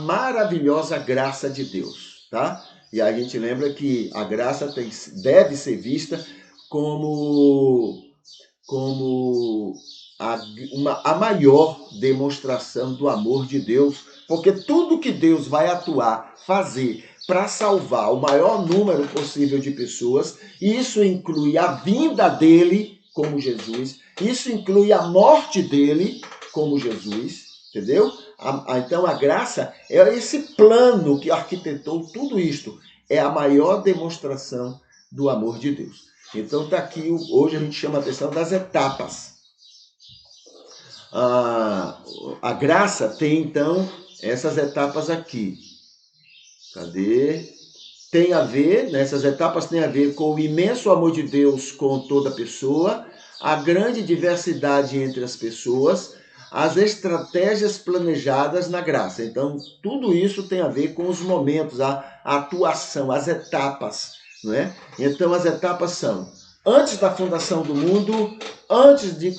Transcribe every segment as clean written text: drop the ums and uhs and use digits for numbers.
maravilhosa graça de Deus, tá? E a gente lembra que a graça deve ser vista como a maior demonstração do amor de Deus, porque tudo que Deus vai atuar, fazer para salvar o maior número possível de pessoas, isso inclui a vinda dele como Jesus, isso inclui a morte dele como Jesus, entendeu? Então a graça é esse plano que arquitetou tudo isto, é a maior demonstração do amor de Deus. Então está aqui, hoje a gente chama a atenção das etapas. A graça tem então essas etapas aqui. Cadê? Tem a ver, nessas etapas tem a ver com o imenso amor de Deus com toda pessoa, a grande diversidade entre as pessoas, as estratégias planejadas na graça. Então, tudo isso tem a ver com os momentos, a atuação, as etapas, não é? Então, as etapas são: antes da fundação do mundo, antes de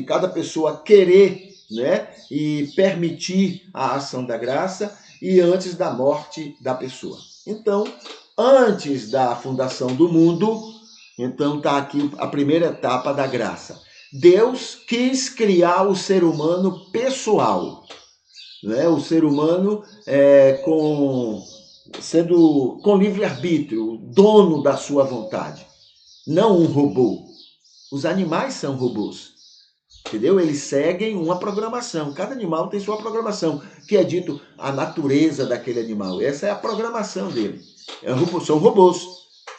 cada pessoa querer, né, e permitir a ação da graça, e antes da morte da pessoa. Então, antes da fundação do mundo, então está aqui a primeira etapa da graça. Deus quis criar o ser humano pessoal, né? O ser humano sendo com livre-arbítrio, dono da sua vontade, não um robô. Os animais são robôs. Entendeu? Eles seguem uma programação. Cada animal tem sua programação, que é dito a natureza daquele animal. Essa é a programação dele. São robôs.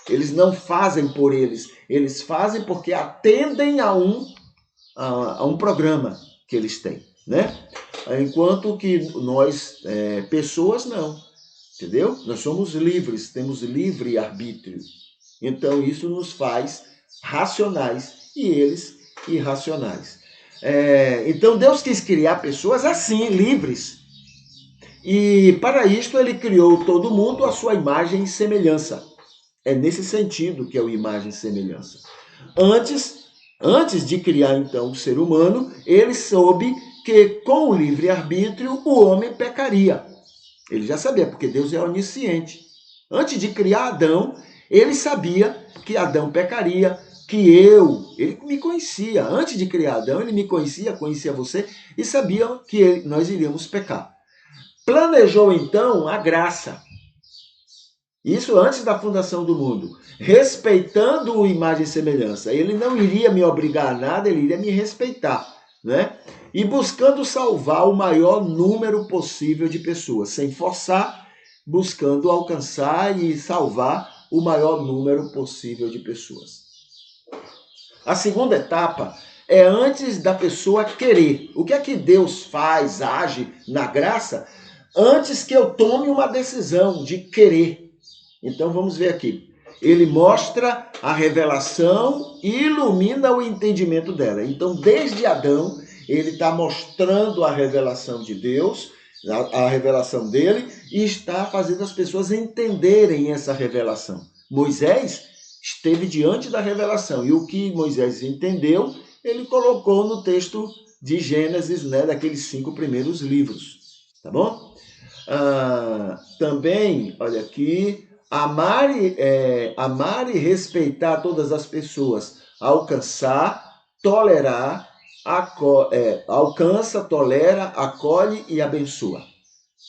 Eles não fazem por eles. Eles fazem porque atendem a um programa que eles têm, né? Enquanto que nós, pessoas, não. Entendeu? Nós somos livres, temos livre arbítrio. Então isso nos faz racionais e eles irracionais. Então Deus quis criar pessoas assim, livres. E para isto ele criou todo mundo à sua imagem e semelhança. É nesse sentido que é o imagem e semelhança. Antes de criar então o ser humano, ele soube que com o livre-arbítrio o homem pecaria. Ele já sabia, porque Deus é onisciente. Antes de criar Adão, ele sabia que Adão pecaria, ele me conhecia. Antes de criar Adão, ele me conhecia você, e sabia que nós iríamos pecar. Planejou então a graça. Isso antes da fundação do mundo. Respeitando a imagem e semelhança. Ele não iria me obrigar a nada, ele iria me respeitar, né? E buscando salvar o maior número possível de pessoas, sem forçar, buscando alcançar e salvar o maior número possível de pessoas. A segunda etapa é antes da pessoa querer. O que é que Deus faz, age na graça, antes que eu tome uma decisão de querer? Então vamos ver aqui. Ele mostra a revelação e ilumina o entendimento dela. Então, desde Adão, ele está mostrando a revelação de Deus, a revelação dele, e está fazendo as pessoas entenderem essa revelação. Moisés esteve diante da revelação, e o que Moisés entendeu, ele colocou no texto de Gênesis, né, daqueles 5 primeiros livros. Tá bom? Também, olha aqui, amar e respeitar todas as pessoas, alcançar, tolerar, alcança, tolera, acolhe e abençoa.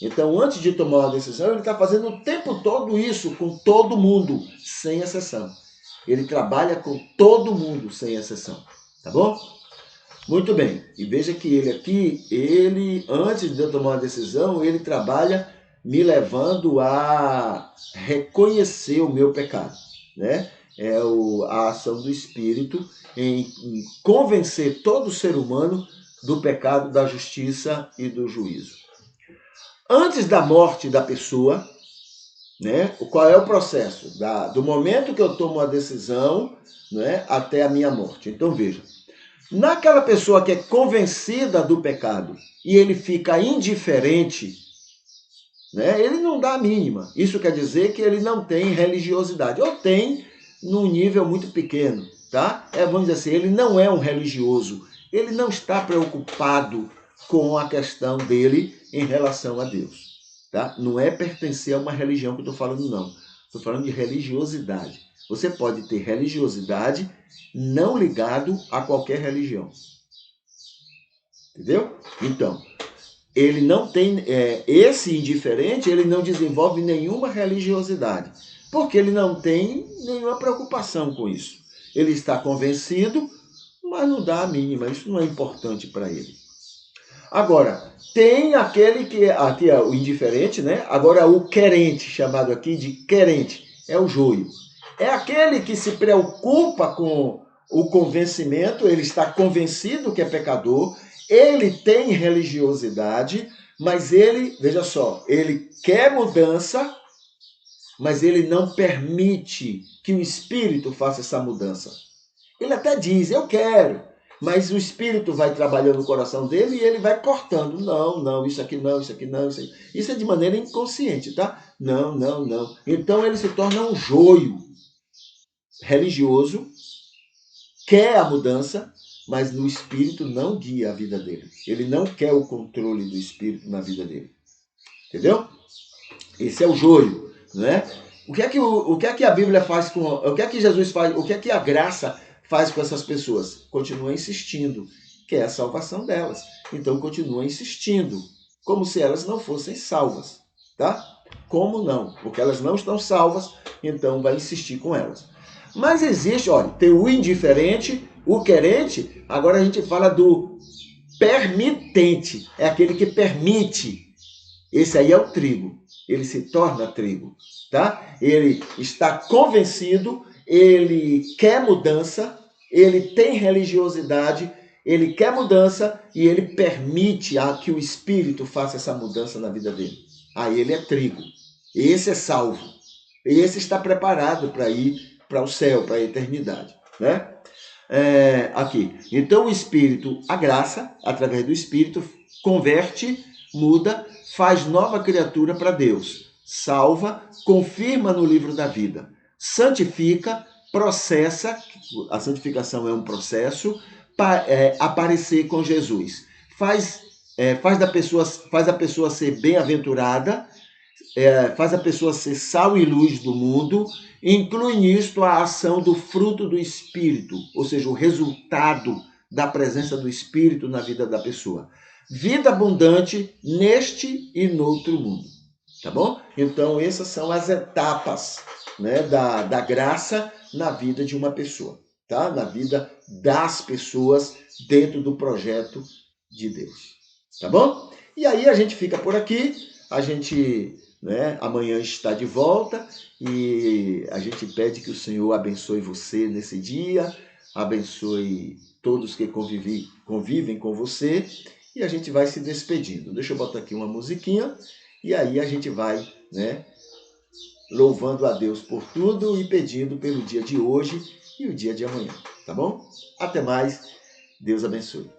Então, antes de tomar uma decisão, ele está fazendo o tempo todo isso com todo mundo, sem exceção. Ele trabalha com todo mundo, sem exceção. Tá bom? Muito bem. E veja que ele aqui, antes de eu tomar uma decisão, ele trabalha me levando a reconhecer o meu pecado, né? É a ação do Espírito em convencer todo ser humano do pecado, da justiça e do juízo. Antes da morte da pessoa, né? Qual é o processo? Do momento que eu tomo a decisão, né, até a minha morte. Então veja, naquela pessoa que é convencida do pecado e ele fica indiferente, né, ele não dá a mínima. Isso quer dizer que ele não tem religiosidade, ou tem num nível muito pequeno, tá? Vamos dizer assim, ele não é um religioso, ele não está preocupado com a questão dele em relação a Deus. Tá? Não é pertencer a uma religião que eu estou falando, não. Estou falando de religiosidade. Você pode ter religiosidade não ligado a qualquer religião. Entendeu? Então, ele não tem, esse indiferente, ele não desenvolve nenhuma religiosidade, porque ele não tem nenhuma preocupação com isso. Ele está convencido, mas não dá a mínima, isso não é importante para ele. Agora, tem aquele que, aqui é o indiferente, né? Agora o querente, chamado aqui de querente, é o joio. É aquele que se preocupa com o convencimento, ele está convencido que é pecador, ele tem religiosidade, mas ele, veja só, ele quer mudança, mas ele não permite que o Espírito faça essa mudança. Ele até diz, eu quero, mas o Espírito vai trabalhando no coração dele e ele vai cortando. Não, não, isso aqui não, isso aqui não, isso aqui. Isso é de maneira inconsciente, tá? Não, não, não. Então ele se torna um joio religioso, quer a mudança, mas no Espírito não guia a vida dele. Ele não quer o controle do Espírito na vida dele. Entendeu? Esse é o joio, né? O que é que a Bíblia faz com... O que é que Jesus faz? O que é que a graça faz com essas pessoas? Continua insistindo, que é a salvação delas. Então continua insistindo, como se elas não fossem salvas, tá? Como não? Porque elas não estão salvas, então vai insistir com elas. Mas existe, olha, tem o indiferente, o querente, agora a gente fala do permitente, é aquele que permite. Esse aí é o trigo, ele se torna trigo, tá? Ele está convencido, ele quer mudança, ele tem religiosidade, ele quer mudança e ele permite que o Espírito faça essa mudança na vida dele. Aí ele é trigo, esse é salvo, esse está preparado para ir para o céu, para a eternidade, né? Aqui, então o Espírito, a graça, através do Espírito, converte, muda, faz nova criatura para Deus, salva, confirma no livro da vida, santifica, processa, a santificação é um processo, aparecer com Jesus, faz a pessoa ser bem-aventurada, faz a pessoa ser sal e luz do mundo, inclui nisto a ação do fruto do Espírito, ou seja, o resultado da presença do Espírito na vida da pessoa. Vida abundante neste e noutro mundo, tá bom? Então, essas são as etapas, né, da graça na vida de uma pessoa, tá? Na vida das pessoas dentro do projeto de Deus, tá bom? E aí a gente fica por aqui, a gente... né? Amanhã está de volta e a gente pede que o Senhor abençoe você nesse dia, abençoe todos que convivem com você e a gente vai se despedindo. Deixa eu botar aqui uma musiquinha e aí a gente vai, né, louvando a Deus por tudo e pedindo pelo dia de hoje e o dia de amanhã, tá bom? Até mais, Deus abençoe.